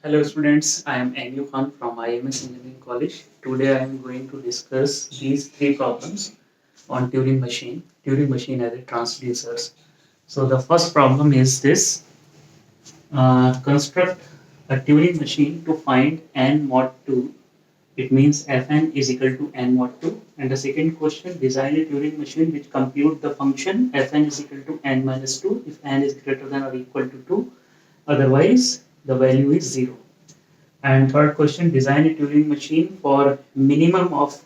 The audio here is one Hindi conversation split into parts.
Hello students, I am Anu Khan from IMS Engineering College. Today I am going to discuss these three problems on Turing machine as a transducers. So the first problem is this, construct a Turing machine to find n mod 2. It means Fn is equal to n mod 2. And the second question, design a Turing machine which compute the function Fn is equal to n minus 2 if n is greater than or equal to 2. Otherwise, the value is 0. And third question, design a Turing machine for minimum of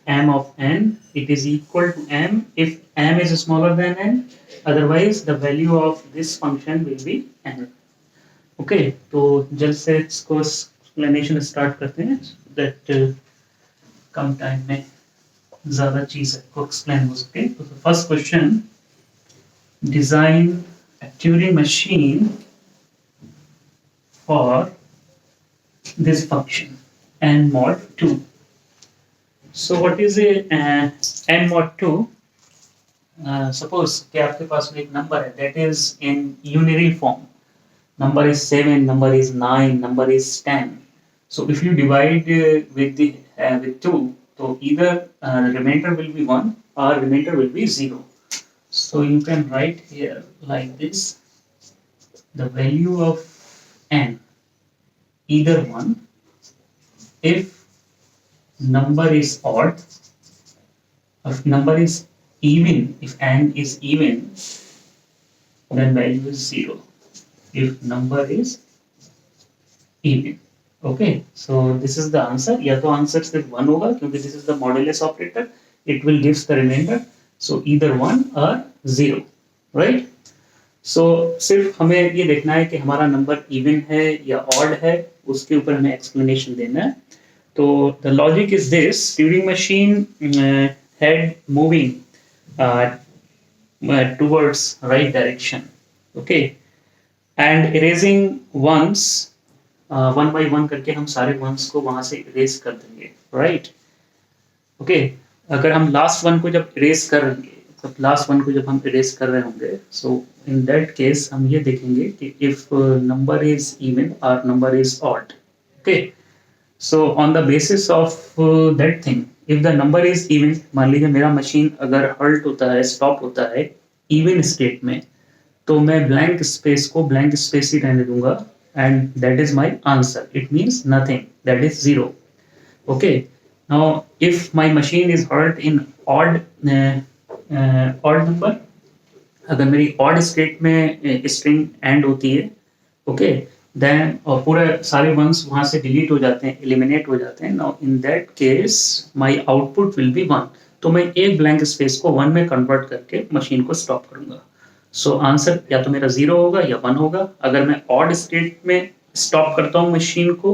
m of n. It is equal to m if m is smaller than n. Otherwise, the value of this function will be n. Okay, तो जल्द से इसको एक्सप्लेनेशन स्टार्ट करते हैं दैट कम टाइम में ज़्यादा चीज़ को एक्सप्लेन हो सके. तो first question, design a Turing machine for this function n mod 2. So what is a n mod 2? Suppose कि आपके पास में एक नंबर है that is in unary form. Number is 7, number is 9, number is 10. So if you divide with 2, so either remainder will be 1 or remainder will be 0. So you can write here like this, the value of n either 1 if number is odd, if number is even, if n is even, then value is 0 if number is even. Okay, so this is the answer. या तो आंसर सिर्फ 1 होगा क्योंकि this is the modulus operator, it will gives the remainder, so either 1 or 0, right? So सिर्फ हमें ये देखना है कि हमारा नंबर इवन है या ऑड है, उसके ऊपर हमें एक्सप्लेनेशन देना है. तो the logic is this, Turing machine head moving towards right direction, okay, and erasing ones one by one करके हम सारे वंस को वहां से इरेज कर देंगे, राइट? ओके, अगर हम लास्ट वन को जब इरेज कर देंगे, तो लास्ट वन को जब हम इरेज कर रहे होंगे, सो इन दैट केस हम ये देखेंगे कि इफ नंबर इज इवन और number is odd. Okay, so on the basis of that thing, if the number is even, मान लीजिए मेरा मशीन अगर हल्ट होता है, स्टॉप होता है इवन स्टेट में, तो मैं ब्लैंक स्पेस को ब्लैंक स्पेस ही रहने दूंगा, and that is my answer. It means nothing, that is 0. Okay, now if my machine is hurt in odd number, अगर मेरी odd state में string end होती है, okay, then पूरे सारे ones वहां से delete हो जाते हैं, eliminate हो जाते हैं. Now in that case my output will be 1. तो मैं एक blank space को 1 में convert करके machine को stop करूंगा. सो आंसर या तो मेरा 0 होगा या 1 होगा. अगर मैं ऑड स्टेट में स्टॉप करता हूँ मशीन को,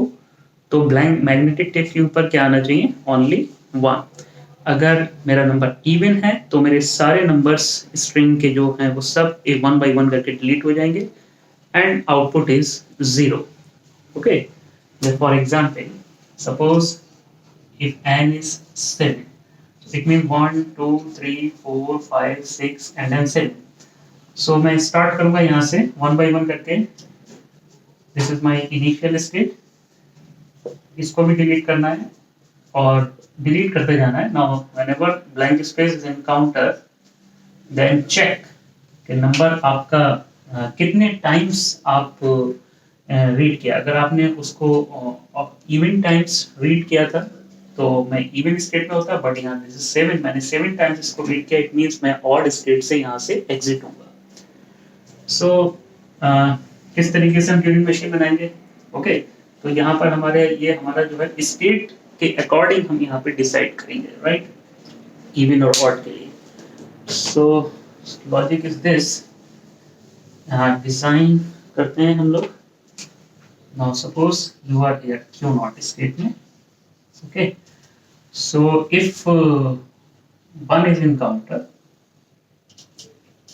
तो ब्लैंक मैग्नेटिक टेप के ऊपर क्या आना चाहिए? ओनली 1. अगर मेरा नंबर इवन है तो मेरे सारे नंबर्स स्ट्रिंग के जो हैं वो सब 1 बाई 1 करके डिलीट हो जाएंगे and output is 0. Okay, for example suppose if n is 7, it means 1 2 3 4 5 6 and then 7. सो मैं स्टार्ट करूंगा यहाँ से 1 बाई 1 करके. This is my initial state, इसको भी डिलीट करना है और डिलीट करते जाना है. Now whenever blank space is encounter, then check कि नंबर आपका कितने टाइम्स आप रीड किया. अगर आपने उसको इवन टाइम्स रीड किया था तो मैं इवन स्टेट में होता, बट यहाँ दिस इज 7, मैंने 7 टाइम्स इसको रीड किया, इट मींस मैं ऑड स्टेट से यहाँ से एग्जिट होऊंगा. सो किस तरीके से हम ट्यूरिंग मशीन बनाएंगे? ओके, तो यहाँ पर हमारा जो है स्टेट के अकॉर्डिंग हम यहाँ पे डिसाइड करेंगे, राइट, इवन और ऑड के लिए. So logic is this, design करते हैं हम लोग. Now suppose you are here Q not state में. Okay, so if 1 is in counter,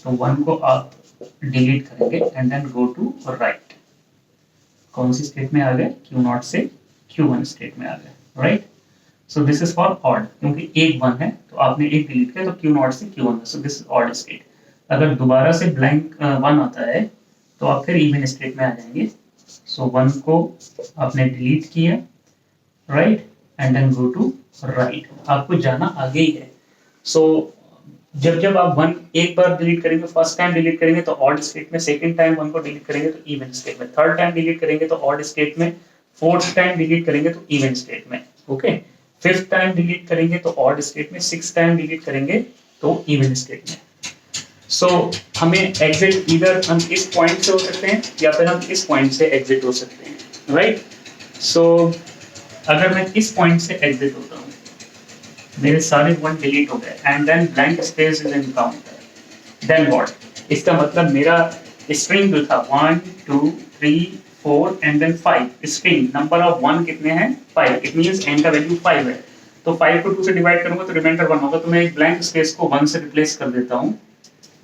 तो 1 को आप डिलीट करेंगे and then go to right. कौन सी स्टेट में आ गए? Q0 से Q1 स्टेट में आ गए, right. So this is for odd, क्योंकि एक 1 है तो आपने एक डिलीट किया तो Q0 से Q1, so this is odd state. अगर दोबारा से ब्लैंक 1 आता है तो आप फिर इवन स्टेट में आ जाएंगे. सो 1 को आपने डिलीट किया, right, and then go to right, आपको जाना आगे ही है। सो जब आप 1 एक बार डिलीट करेंगे, फर्स्ट टाइम डिलीट करेंगे तो ऑड स्टेट में, सेकंड टाइम 1 को डिलीट करेंगे तो इवन स्टेट में, थर्ड टाइम डिलीट करेंगे तो ऑड स्टेट में, फोर्थ टाइम डिलीट करेंगे तो इवन स्टेट में, ओके, फिफ्थ टाइम डिलीट करेंगे तो ऑड स्टेट में, सिक्स टाइम डिलीट करेंगे तो इवन स्टेट में। सो हमें एग्जिट इधर हम इस पॉइंट से हो सकते हैं या फिर हम इस पॉइंट से एग्जिट हो सकते हैं, राइट। सो अगर मैं इस पॉइंट से एग्जिट होता हूँ, मेरे सारे 1 डिलीट हो गए and then blank space is encounter, then what, इसका मतलब मेरा स्ट्रिंग जो था 1 2 3 4 and then 5, string number of 1 कितने हैं 5, इट मींस n का वैल्यू 5 है, तो 5 को 2 से डिवाइड करूंगा तो रिमाइंडर 1 होगा, तो मैं एक ब्लैंक स्पेस को 1 से रिप्लेस कर देता हूँ,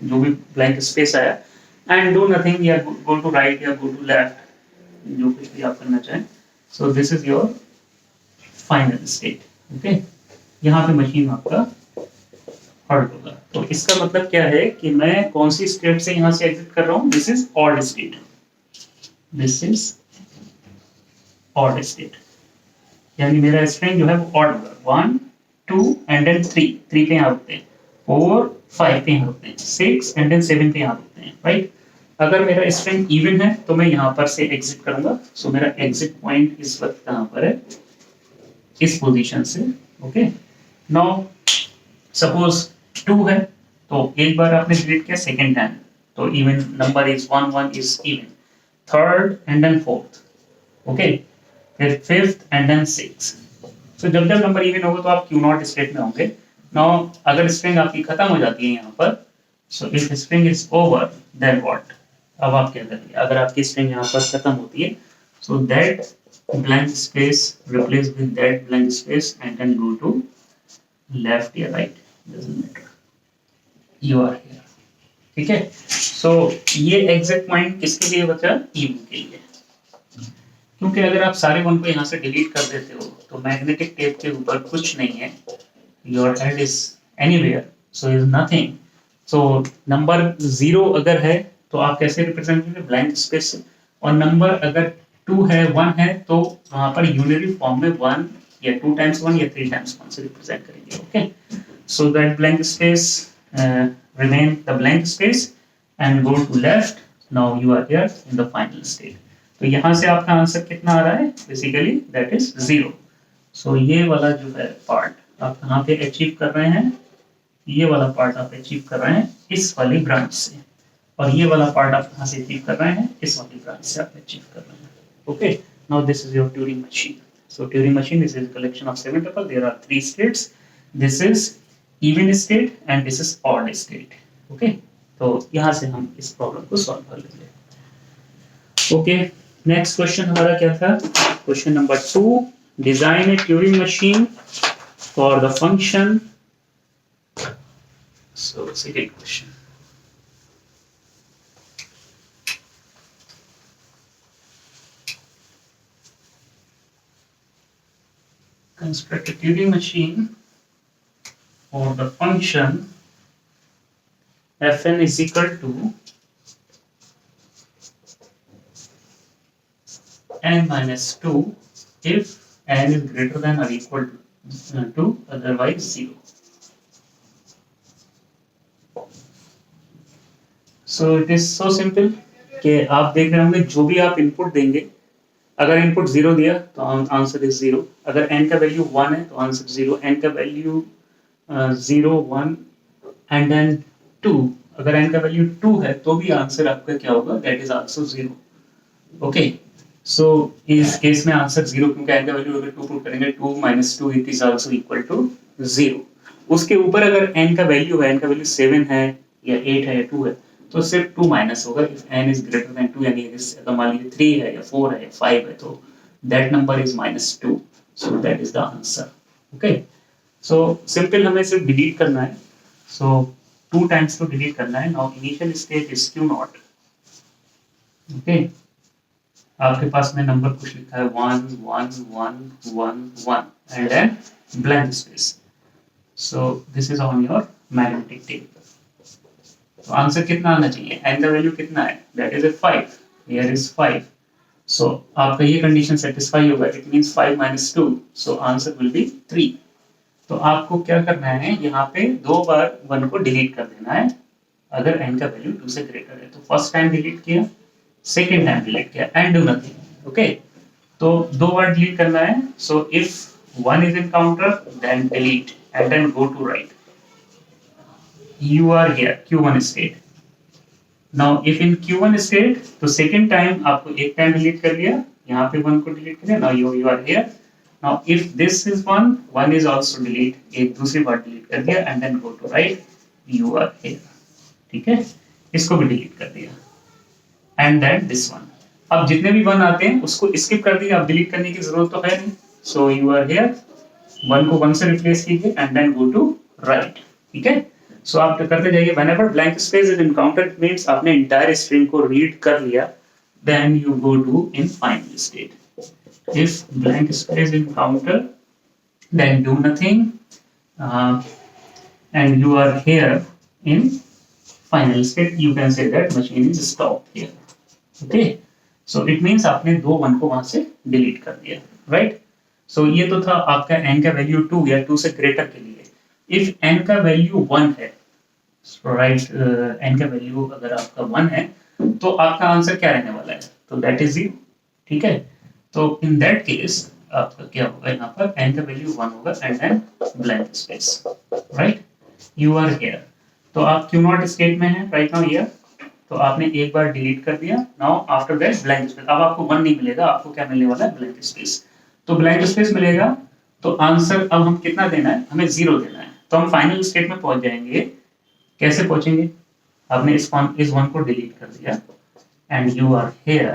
जो भी ब्लैंक स्पेस आया, एंड डू नथिंग, या गो टू राइट या गो टू लेफ्ट, जो कुछ भी आप करना चाहें। सो this is your final state, okay. यहाँ पे मशीन आपका हॉल्ट होगा। तो इसका मतलब क्या है कि मैं कौन सी स्टेट से यहाँ से एग्जिट कर रहा हूँ, this is odd state, this is odd state, यानी मेरा स्ट्रिंग जो है वो ऑड होगा, 1 2 एंड देन 3 पे यहाँ रुकते हैं, 4 5 पे यहाँ रुकते हैं, 6 एंड देन 7 पे यहाँ रुकते हैं, राइट। अगर मेरा स्ट्रिंग इवन है तो मैं यहाँ पर से एग्जिट करूंगा, सो मेरा एग्जिट पॉइंट इस वक्त कहाँ पर है, इस पोजीशन से, ओके। नाउ सपोज 2 है तो एक बार आपने डिलीट किया, सेकेंड टाइम तो even number is 1 1 is even, third and then fourth, okay, फिर fifth and then six. So जब जब नंबर इवन होगा तो आप क्यू नॉट स्टेट में होंगे। नाउ अगर स्ट्रिंग आपकी खत्म हो जाती है यहाँ पर, so if string is over then what, अब आप क्या करेंगे, अगर आपकी स्ट्रिंग यहाँ पर खत्म होती है, so that blank space replace with that blank space and then go to left या right, doesn't matter, you are here, ठीक है। सो ये एग्जैक्ट पॉइंट किसके लिए बचा, इवन के लिए, क्योंकि अगर आप सारे 1 को यहाँ से डिलीट कर देते हो तो मैग्नेटिक टेप के ऊपर कुछ नहीं है, your head is anywhere, so is nothing. So number 0 अगर है तो आप कैसे रिप्रेजेंट करेंगे, ब्लैंक स्पेस से, और नंबर अगर 2 है 1 है तो वहां पर यूनिटरी फॉर्म में 1 या 2 टाइम्स 1 या 3 टाइम्स 1 से रिप्रेजेंट करेंगे, okay. So that blank space remain the blank space and go to left, now you are here in the final state। तो यहाँ से आपका आंसर कितना आ रहा है, बेसिकली दैट इज 0। सो ये वाला जो है पार्ट आप कहाँ पे अचीव कर रहे हैं, ये वाला पार्ट आप अचीव कर रहे हैं इस वाली ब्रांच से, और ये वाला पार्ट आप कहाँ से अचीव कर रहे हैं, इस वाली ब्रांच से आप अचीव कर रहे हैं, okay। Now this is your Turing machine। So Turing machine is a collection of 7 tuples, there are 3 states, this is even state and this is odd state, okay। तो यहाँ से हम इस प्रॉब्लम को सॉल्व कर लेंगे, okay। नेक्स्ट क्वेश्चन हमारा क्या था, question number 2, design A Turing machine for the function, so second question, construct a Turing machine for the function fn is equal to n minus 2 if n is greater than or equal to otherwise 0। So it is so simple कि आप देख रहे होंगे जो भी आप इनपुट देंगे, अगर इनपुट 0 दिया तो आंसर इज 0, अगर n का वैल्यू 1 है तो आंसर 0, n का वैल्यू 0 1 एंड देन 2, अगर n का वैल्यू 2 है तो भी आंसर आपका क्या होगा, दैट इज आल्सो 0, ओके। सो इस केस में आंसर 0, क्योंकि n का वैल्यू अगर 2 पुट करेंगे 2 - 2 it is also equal to 0। उसके ऊपर अगर n का वैल्यू है, n का वैल्यू 7 है या 8 है या 2 है तो सिर्फ 2 माइनस होगा, if n is greater than 2, यानी अगर मान लीजिए 3 है या 4 है या 5 है तो that number is -2, so that is the answer, okay. So simple हमें सिर्फ डिलीट करना है, सो 2 टाइम्स तो डिलीट करना है। Now initial state is q not, okay. आपके पास में नंबर कुछ लिखा है 1 1 1 1 1 and then blank space, so this is on your magnetic tape. तो आंसर कितना आना चाहिए, n का वैल्यू कितना है, दैट इज 5, हियर इज 5, सो आपका ये कंडीशन सेटिस्फाई होगा, it means 5 minus 2, so answer will be 3। तो आपको क्या करना है, यहाँ पे 2 बार 1 को डिलीट कर देना है अगर n का वैल्यू 2 से ग्रेटर है। तो फर्स्ट टाइम डिलीट किया, सेकेंड टाइम डिलीट किया, एंड डू नथिंग। ओके, तो 2 बार डिलीट करना है। So if 1 is in counter then delete and then go to right. You are here Q1 state. Now if in Q1 state, तो second time आपको एक टाइम डिलीट कर लिया, यहाँ पे 1 को डिलीट कर लिया। Now you are here. Now if this is 1, 1 is also delete, एक दूसरी बार डिलीट कर दिया and then go to right, you are here। ठीक है, इसको भी डिलीट कर दिया and then this one। अब जितने भी 1 आते हैं उसको स्किप कर दिया, अब डिलीट करने की जरूरत तो है नहीं। So you are here, 1 को 1 से रिप्लेस कीजिए and then go to right। ठीक है, सो आप करते जाइए। whenever blank space is encountered means आपने entire string को read कर लिया, then you go to in final state। if blank space encountered then do nothing, and you are here in final state, you can say that machine is stopped here। okay, so it means आपने 2 1 को वहां से डिलीट कर दिया, राइट। सो ये तो था आपका n का वैल्यू 2 या 2 से ग्रेटर के लिए। इफ n का वैल्यू 1 है, राइट, n का वैल्यू अगर आपका 1 है तो आपका आंसर क्या रहने वाला है, तो दैट इज 0। ठीक है, तो इन दैट केस आपका क्या होगा, यहाँ पर n का वैल्यू 1 होगा and then blank space, right. You are here, तो आप क्यू नॉट स्टेट में है राइट नाउ हियर, तो आपने एक बार डिलीट कर दिया। Now after that blank space, अब आपको 1 नहीं मिलेगा, आपको क्या मिलने वाला है, ब्लैंक स्पेस। तो ब्लैंक स्पेस मिलेगा तो आंसर अब हम कितना देना है, हमें 0 देना है। तो हम फाइनल स्टेट में पहुंच जाएंगे। कैसे पहुंचेंगे, आपने इस 1 को डिलीट कर दिया एंड यू आर हियर,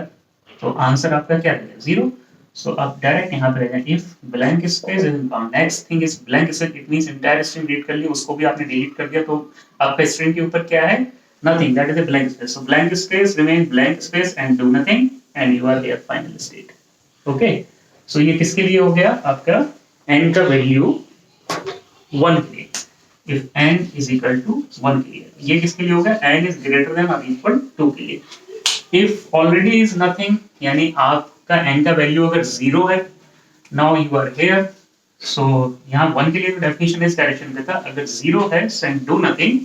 तो आंसर आपका क्या रहेगा, 0। सो आप डायरेक्ट यहाँ पे रह जाए। If blank space is found, next thing is blank space, it means entire string read कर ली, उसको भी आपने डिलीट कर दिया, तो आपका स्ट्रिंग के ऊपर क्या है, nothing, that is a blank space. So blank space remain blank space and do nothing and you are here final state. Okay, so ये किसके लिए हो गया, आपका n का वैल्यू 1 के लिए। if n is equal to 1 के लिए, ये किसके लिए होगा, n is greater than or equal 2 के लिए। if already is nothing, यानी आपका n का वैल्यू अगर 0 है, now you are here, so यहाँ 1 के लिए तो डेफिनेशन इस डायरेक्शन पे था, अगर 0 है then do nothing।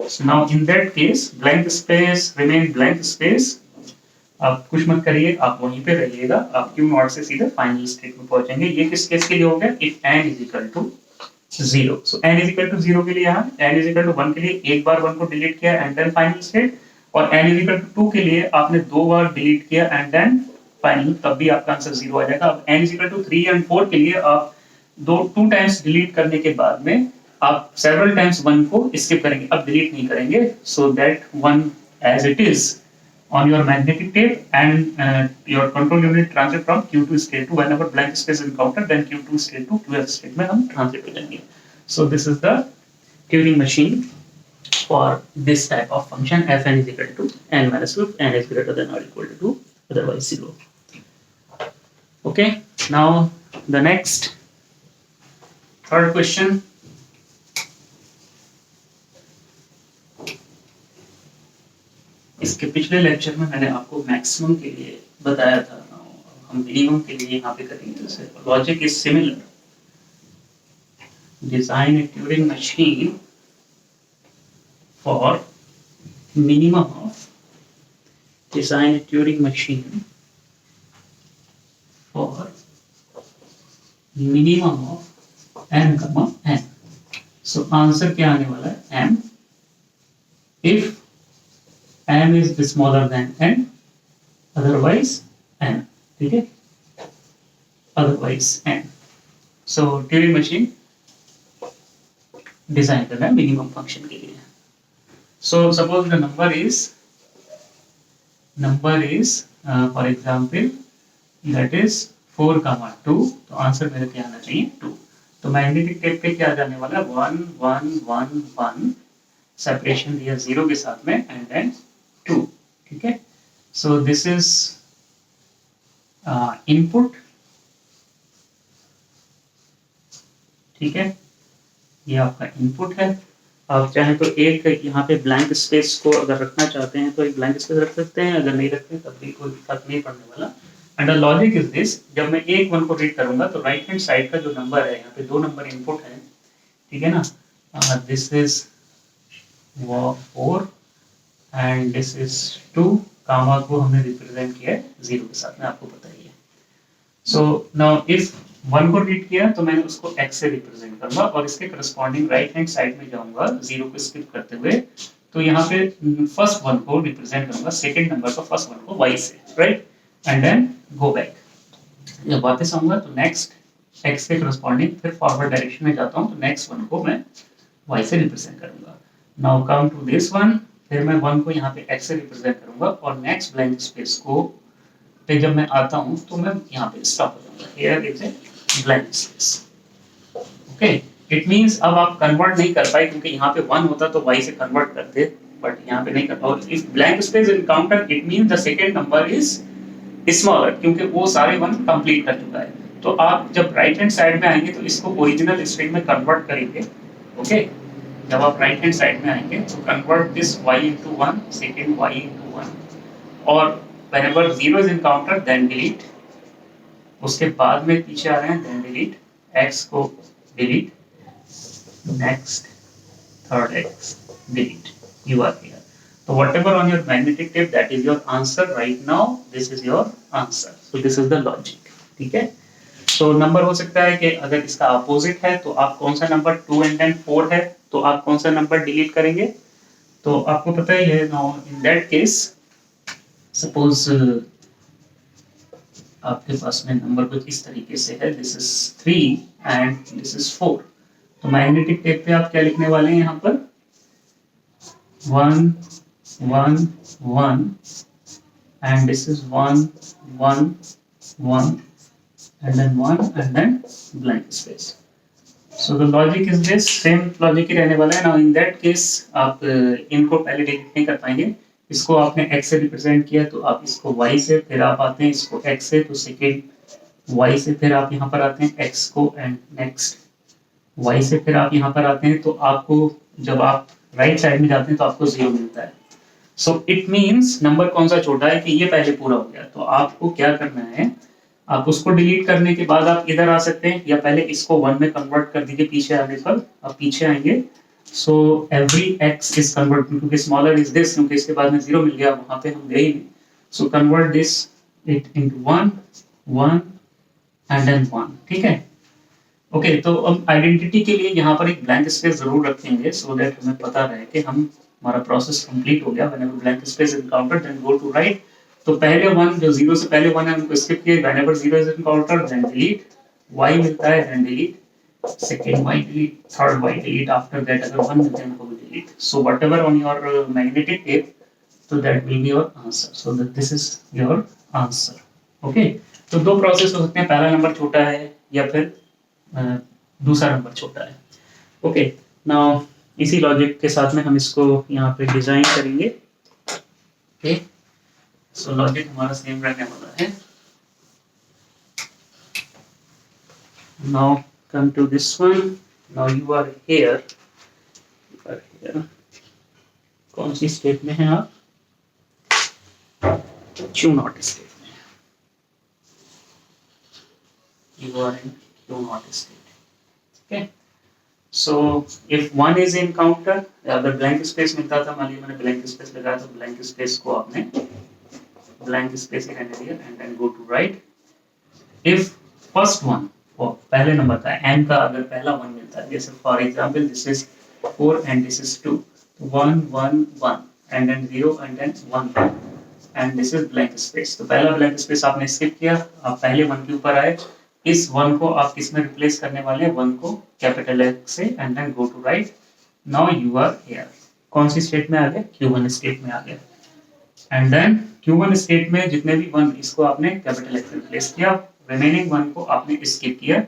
so now in that case blank space remain blank space, आप कुछ मत करिए, आप वहीं पे रहिएगा, आप क्यू नॉट से सीधे फाइनल स्टेट में पहुंचेंगे। ये किस केस के लिए हो गया, if n is equal to 0। So n is equal to 0 के लिए, यहाँ n is equal to 1 के लिए एक बार 1 को डिलीट किया एंड देन फाइनल स्टेट, और n is equal to 2 के लिए आपने 2 बार डिलीट किया एंड देन फाइनल, तब भी आपका आंसर 0 आ जाएगा। अब n is equal to 3 and 4 के लिए आप 2 टाइम्स डिलीट करने के बाद में आप सेवरल टाइम्स 1 को स्किप करेंगे, अब डिलीट नहीं करेंगे, so that 1 as it is on your magnetic tape and your control unit transit from Q2 state to, whenever blank space is encountered then Q2 state to QF state में हम transit हो जाएंगे। So this is the Turing machine for this type of function fn is equal to n minus 2 if n is greater than or equal to 2, otherwise 0। Okay, now the next third question। इसके पिछले लेक्चर में मैंने आपको मैक्सिमम के लिए बताया था, हम मिनिमम के लिए यहाँ पे करेंगे। जैसे logic is similar, design A Turing machine for minimum of, design A Turing machine for minimum of n, n। So answer क्या आने वाला है, m if m is smaller than n, otherwise n। ठीक है, otherwise n। so Turing machine design करना है मिनिमम फंक्शन के लिए। so suppose the number is for example that is 4, 2, तो आंसर मेरे क्या आना चाहिए, 2। तो मैग्नेटिक टेप पे क्या जाने वाला है, 1 1 1 1, सेपरेशन दिया 0 के साथ में एंड देन 2। ठीक है, सो दिस इज इनपुट। ठीक है, ये आपका इनपुट है। आप चाहें तो एक यहाँ पे ब्लैंक स्पेस को अगर रखना चाहते हैं तो एक ब्लैंक स्पेस रख सकते हैं, अगर नहीं रखते तब भी कोई फर्क नहीं पड़ने वाला। And the logic is this, जब मैं एक वन को रीड करूंगा तो राइट हैंड साइड का जो नंबर है, यहाँ पे दो नंबर इनपुट है, ठीक है ना, this is 4 and this is 2, कामा को हमने रिप्रेजेंट किया है 0 के साथ में, आपको पता ही है। सो नाउ इफ वन को रीड किया तो मैं उसको x से रिप्रेजेंट करूंगा और इसके करस्पॉन्डिंग राइट हैंड साइड में जाऊंगा 0 को स्किप करते हुए, तो यहाँ पे फर्स्ट वन को रिप्रेजेंट करूंगा, सेकंड नंबर का फर्स्ट वन को y से, right, and then go back. जब वापस आऊंगा तो नेक्स्ट x के करस्पॉन्डिंग फिर फॉरवर्ड डायरेक्शन में जाता हूँ, तो नेक्स्ट वन को मैं y से रिप्रेजेंट करूंगा। Now come to this one, फिर मैं वन को यहाँ पे x से रिप्रेजेंट करूंगा और नेक्स्ट ब्लैंक स्पेस को पे जब मैं आता हूँ तो मैं यहाँ पे स्टॉप हो जाऊंगा, here is a blank space. Okay, it means अब आप कन्वर्ट नहीं कर पाए, क्योंकि यहाँ पे वन होता तो y से कन्वर्ट करते, बट यहाँ पे नहीं कर पाओ। If blank space encounter, it means the second number is smaller, क्योंकि वो सारे वन कंप्लीट कर चुका है। तो आप जब राइट हैंड साइड में आएंगे तो इसको ओरिजिनल स्ट्रिंग में कन्वर्ट करेंगे। ओके, जब आप राइट हैंड साइड में आएंगे तो convert this y into 1, second y into 1, और whenever 0 is encountered then delete, उसके बाद में पीछे आ रहे हैं then delete, x को delete, next third x delete, you are here. So whatever on your magnetic tape, that is your answer right now, this is your answer, so this is the logic, ठीक है। तो नंबर हो सकता है कि अगर इसका अपोजिट है तो आप कौन सा नंबर 2 and then 4 है तो आप कौन सा नंबर डिलीट करेंगे, तो आपको पता ही है। Now in that case suppose आपके पास में नंबर कुछ इस तरीके से है, this is 3 and this is 4, तो मैग्नेटिक टेप पे आप क्या लिखने वाले हैं, यहाँ पर 1 1 1 and this is 1 1 1 and then 1 and then blank space. So the logic is this, same logic ही रहने वाला है। Now in that case आप इनको पहले डिलीट नहीं कर पाएंगे, इसको आपने x से रिप्रेजेंट किया तो आप इसको y से, फिर आप आते हैं इसको x से, तो सेकेंड y से, फिर आप यहाँ पर आते हैं x को, एंड नेक्स्ट y से, फिर आप यहाँ पर आते हैं, तो आपको जब आप राइट साइड में जाते हैं तो आपको 0 मिलता है। सो इट मीन्स नंबर कौन सा छोटा है कि ये पहले पूरा हो गया, तो आपको क्या करना है, आप उसको डिलीट करने के बाद आप इधर आ सकते हैं, या पहले इसको 1 में कन्वर्ट कर दीजिए पीछे आने पर, आप पीछे आएंगे, so every x is convert, क्योंकि स्मॉलर इज दिस, क्योंकि इसके बाद में 0 मिल गया, वहां पे हम गए ही नहीं, so convert this it into 1 1 and then 1, ठीक है। ओके, तो अब आइडेंटिटी के लिए यहाँ पर एक ब्लैंक स्पेस जरूर रखेंगे, सो दैट हमें पता रहे कि हमारा प्रोसेस कंप्लीट हो गया। Whenever blank space is encountered then go to right, तो पहले वन जो 0 से पहले वन है उनको स्किप किए, whenever 0 is encountered then delete, y मिलता है then delete, second y delete, third y delete, after that अगर 1 मिलता है उनको भी delete. So whatever on your magnetic tape, so that will be your answer, so that this is your answer. Okay, तो दो प्रोसेस हो सकते हैं, पहला नंबर छोटा है या फिर दूसरा नंबर छोटा है। ओके, नाउ इसी लॉजिक के साथ में हम इसको यहाँ पे डिजाइन करेंगे। ओके, सो लॉजिक हमारा सेम रहने वाला है। Now come to this one, now you are here, कौन सी स्टेट में है आप, Q naught state में, you are in Q naught state, okay? So if 1 is in counter, अगर blank space मिलता था, मान लीजिए मैंने blank space लगाया तो blank space को आपने blank space ही रहने दिया and then go to right. If first one, पहले नंबर का n का अगर पहला 1 मिलता है, जैसे for example this is 4 and this is 2, 1 1 1 and then 0 and then 1 and this is blank space, तो पहला ब्लैंक स्पेस आपने स्किप किया, आप पहले 1 के ऊपर आए, इस 1 को आप किसमें रिप्लेस करने वाले हैं, 1 को कैपिटल X से, and then go to right. Now you are here, कौन सी स्टेट में आ गए, Q1 स्टेट में आ गए, एंड देन Q1 स्टेट में जितने भी 1 इसको आपने कैपिटल X से रिप्लेस किया, रिमेनिंग 1 को आपने स्किप किया,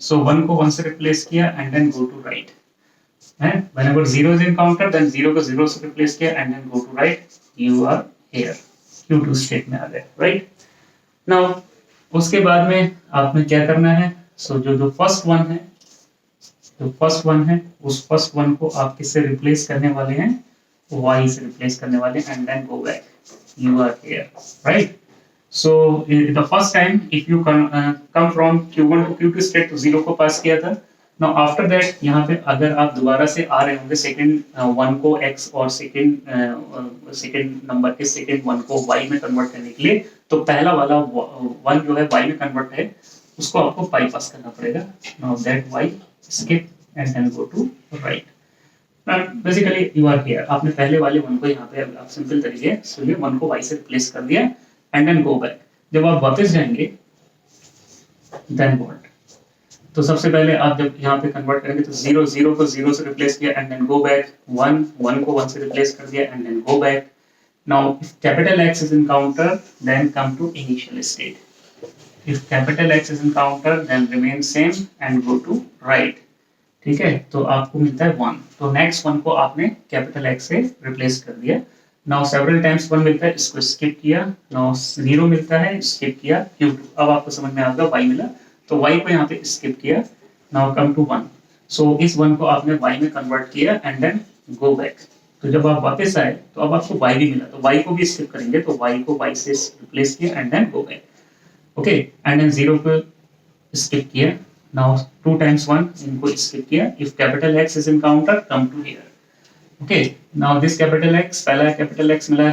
सो 1 को 1 से रिप्लेस किया and then go to right, and whenever 0 is encountered then 0 को 0 से रिप्लेस किया and then go to right, you are here, Q2 state में आ गए, राइट। नाउ उसके बाद में आपने क्या करना है, सो जो फर्स्ट वन है, जो फर्स्ट वन है उस फर्स्ट वन को आप किससे रिप्लेस करने वाले हैं, y से रिप्लेस करने वाले हैं, and then go back, you are here, right. So the first time if you come from Q1 to Q2 state तो 0 को पास किया था. नाउ आफ्टर दैट यहाँ पे अगर आप दोबारा से आ रहे होंगे सेकंड वन को x और सेकंड नंबर के सेकंड वन को y में कन्वर्ट करने के लिए, तो पहला वाला वन जो है y में कन्वर्ट है उसको आपको बाईपास करना पड़ेगा. Now that y skip and then go to right. Basically you are here. आपने पहले वाले वन को यहाँ पे आप सिंपल तरीके से वन को y से रिप्लेस कर दिया एंड देन गो बैक. जब आप वापस जाएंगे देन व्हाट, तो सबसे पहले आप जब यहाँ पे कन्वर्ट करेंगे तो 0 0 को 0 से रिप्लेस किया एंड देन गो बैक. 1 1 को 1 से रिप्लेस कर दिया and then go back. Now if capital X is encountered then come to initial state. If capital X is encountered then remain same and go to right. ठीक है, तो आपको मिलता है 1. तो नेक्स्ट 1 को आपने कैपिटल X से रिप्लेस कर दिया. नाउ सेवरल टाइम्स 1 मिलता है, इसको स्किप किया. नाउ 0 मिलता है, स्किप किया. Q2 अब आपको समझ में आ गया. y मिला तो y को यहाँ पे स्किप किया. Now come to 1. सो इस 1 को आपने y में कन्वर्ट किया एंड देन गो बैक. तो जब आप वापस आए तो अब आपको y भी मिला, तो y को भी स्किप करेंगे, तो y को y से रिप्लेस किया and then go back. Okay, and then 0 को स्किप किया. नाउ 2 times 1 इनको स्किप किया. If capital X is encounter come to here. Okay, now this capital X, पहला कैपिटल X मिला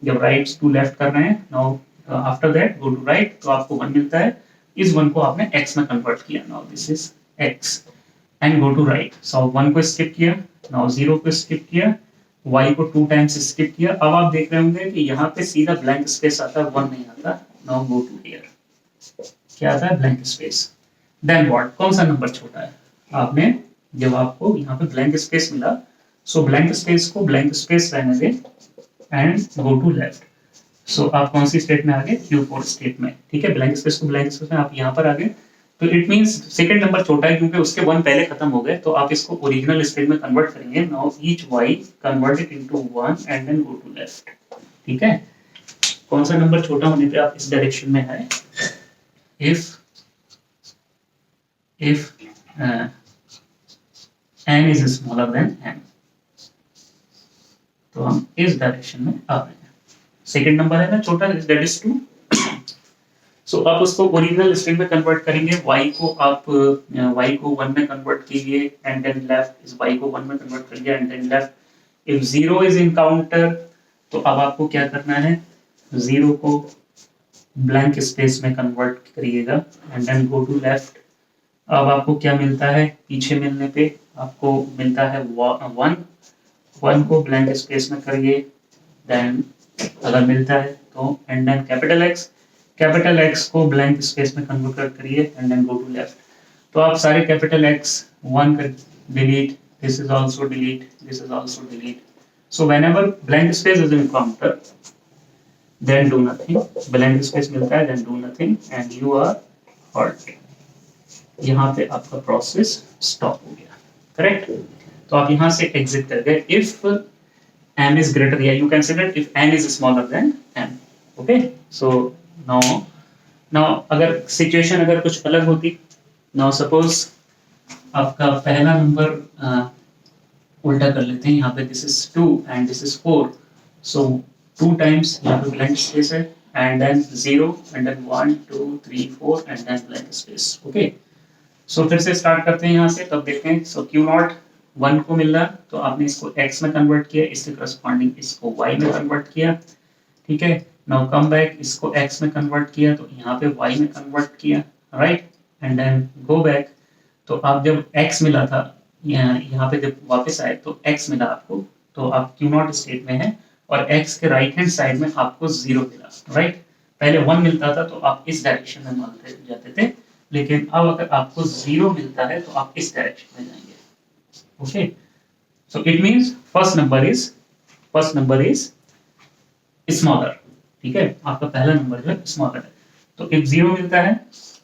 जब राइट टू लेफ्ट कर रहे हैं. Now after that go to right, तो आपको 1 मिलता है. इस 1 को आपने x में कन्वर्ट किया. Now this is x and go to right. So 1 को स्किप किया. नाउ 0 को स्किप किया. y को 2 टाइम्स स्किप किया. अब आप देख रहे होंगे कि यहाँ पे सीधा ब्लैंक स्पेस आता है, 1 नहीं आता. नाउ गो टू हियर, क्या आता है? Blank space. देन व्हाट, कौन सा नंबर छोटा है? आपने जब आपको यहाँ पे ब्लैंक स्पेस मिला, सो ब्लैंक स्पेस को ब्लैंक स्पेस रहने दें एंड गो टू लेफ्ट. सो आप कौन सी स्टेट में आ गए? Q4 स्टेट में. ठीक है, ब्लैंक स्पेस को ब्लैंक स्पेस में आप यहाँ पर आ गए. तो इट मींस सेकंड नंबर छोटा है क्योंकि उसके 1 पहले खत्म हो गए, तो आप इसको ओरिजिनल स्टेट में कन्वर्ट करेंगे. Now each y converted into 1 and then go to left. ठीक है, कौन सा नंबर छोटा होने पे आप इस डायरेक्शन में है? if n is smaller than m, तो हम इस डायरेक्शन में आ रहे हैं. सेकंड नंबर है ना छोटा, दैट इज 2. सो आप उसको ओरिजिनल स्ट्रिंग में कन्वर्ट करेंगे. y को आप y को 1 में कन्वर्ट कीजिए एंड देन लेफ्ट. इस y को 1 में कन्वर्ट करिए and then left. If 0 is encounter, तो अब आपको क्या करना है? 0 को ब्लैंक स्पेस में कन्वर्ट करिएगा and then go to left. अब आपको क्या मिलता है? पीछे मिलने पे आपको मिलता है 1. 1 को ब्लैंक स्पेस में करिए, देन अगर मिलता है तो एंड देन कैपिटल X को ब्लैंक स्पेस में कन्वर्ट करिए and then go to left. तो आप सारे कैपिटल X 1 कर delete. This is also delete, this is also delete. So whenever blank space is encounter then do nothing. Blank space मिलता है then do nothing and you are here. यहाँ पे आपका प्रोसेस स्टॉप हो गया. करेक्ट, तो आप यहाँ से एग्जिट कर गए. If m is greater, yeah, you consider if n is smaller than m. okay, so now अगर सिचुएशन अगर कुछ अलग होती, now suppose आपका पहला नंबर उल्टा कर लेते हैं. यहाँ पे this is 2 and this is 4. so 2 times यहाँ पे blank space है and then 0 and then 1 2 3 4 and then blank space. okay, so फिर से स्टार्ट करते हैं यहाँ से. तब देखते हैं. so Q0 1 को मिल रहा, तो आपने इसको x में कन्वर्ट किया, इसके करस्पॉन्डिंग इसको y में कन्वर्ट किया. ठीक है, नाउ कम बैक. इसको x में कन्वर्ट किया तो यहाँ पे y में कन्वर्ट किया. Right, and then go back. तो आप जब x मिला था यहाँ पे जब वापस आए तो x मिला आपको, तो आप Q0 स्टेट में है और x के राइट हैंड साइड में आपको 0 मिला. राइट, पहले 1 मिलता था तो आप इस डायरेक्शन में मानते जाते थे, लेकिन अब अगर आपको 0 मिलता है तो आप इस डायरेक्शन में जाएंगे. okay, so it means first number is smaller. ठीक है, आपका पहला नंबर जो है स्मॉलर है. तो if 0 मिलता है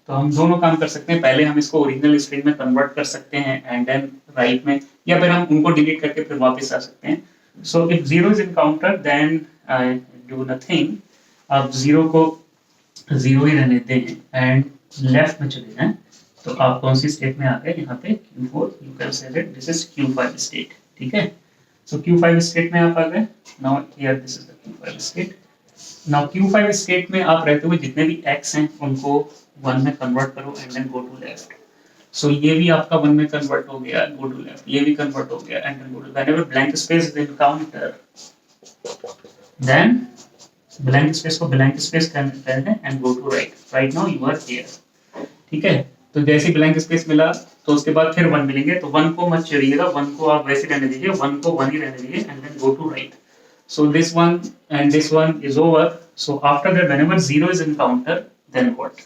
तो हम दोनों काम कर सकते हैं. पहले हम इसको ओरिजिनल स्ट्रिंग में कन्वर्ट कर सकते हैं एंड देन राइट में, या फिर हम उनको डिलीट करके फिर वापस आ सकते हैं. so if 0 is encountered then do nothing. आप 0 को 0 ही रहने दें एंड लेफ्ट में चले जाएं. तो आप कौन सी स्टेट में आ गए? यहाँ पे Q4. You can say that this is Q5 state. ठीक है, सो Q5 स्टेट में आप आ गए. Now here this is the Q5 state. Now Q5 state में आप रहते हुए जितने भी x हैं उनको 1 में कन्वर्ट करो and then go to left. So ये भी आपका 1 में कन्वर्ट हो गया, गो टू लेफ्ट, ये भी कन्वर्ट हो गया and then go to, whenever blank space is encounter then blank space को ब्लैंक स्पेस कहते हैं and go to right. Right now you are here. ठीक है, तो जैसे ही ब्लैंक स्पेस मिला तो उसके बाद फिर 1 मिलेंगे, तो 1 को मत छोड़िएगा, 1 को आप वैसे रहने दीजिए, 1 को 1 ही रहने दीजिए and then go to right. So this one and this one is over. So after that, whenever 0 is encountered, then what?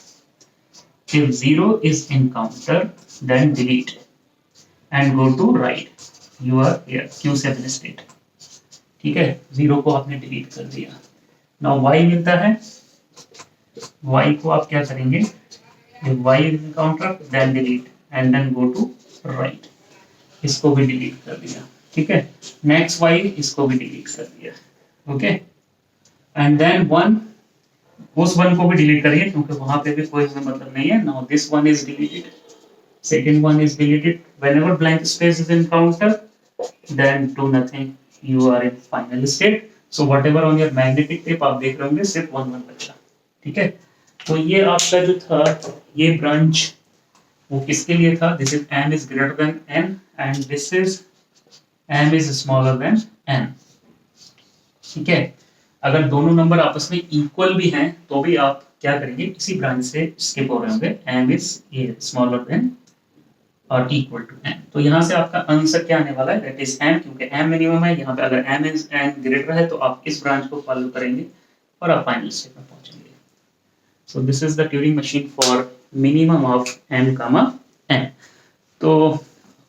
If 0 is encountered, then delete and go to right. You are here Q7 state. ठीक है, 0 को आपने डिलीट कर दिया। Now y मिलता है, y को आप क्या करेंगे? If y is encountered, then delete and then go to right. इसको भी डिलीट कर दिया। ठीक है, नेक्स्ट वाई इसको भी डिलीट कर दिया। ओके, एंड देन 1, उस 1 को भी डिलीट करिए क्योंकि वहां पे भी कोई मतलब नहीं है। Now this one is deleted, second one is deleted. Whenever blank space is encountered then do nothing, you are in final state. So whatever on your magnetic tape आप देख रहे होंगे सिर्फ 1 1 बचा। ठीक है, तो ये आपका जो था ये ब्रांच वो किसके लिए था? This is m is greater than n and this is m is smaller than n। ठीक है, अगर दोनों नंबर आपस में इक्वल भी हैं तो भी आप क्या करेंगे, इसी ब्रांच से स्किप हो रहे होंगे, m is smaller than और इक्वल टू n। तो यहाँ से आपका आंसर क्या आने वाला है? दैट इज m, क्योंकि m मिनिमम है। यहाँ पे अगर m is n ग्रेटर है तो आप इस ब्रांच को फॉलो करेंगे और आप फाइनल स्टेप में पहुंचेंगे। सो this is the Turing machine for minimum of m, n। तो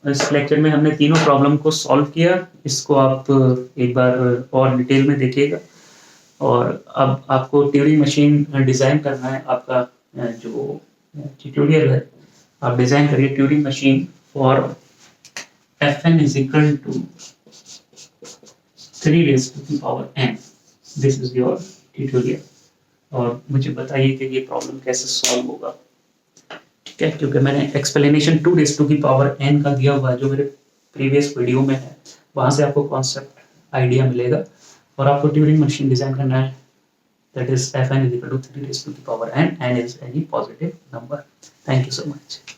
इस लेक्चर में हमने तीनों प्रॉब्लम को सॉल्व किया। इसको आप एक बार और डिटेल में देखिएगा। और अब आपको ट्यूरिंग मशीन डिज़ाइन करना है। आपका जो ट्यूटोरियल है आप डिज़ाइन करिए Turing machine for Fn is equal to 3 raised to the power n। This is your tutorial और मुझे बताइए कि ये प्रॉब्लम कैसे सॉल्व होगा। ठीक है, क्योंकि मैंने explanation 2 raised to the power n का दिया हुआ है जो मेरे प्रीवियस वीडियो में है, वहां से आपको कॉन्सेप्ट आइडिया मिलेगा। और आपको ट्यूरिंग मशीन डिजाइन करना है, that is Fn is equal to 3 raised to the power n, n is any positive number। Thank you so much.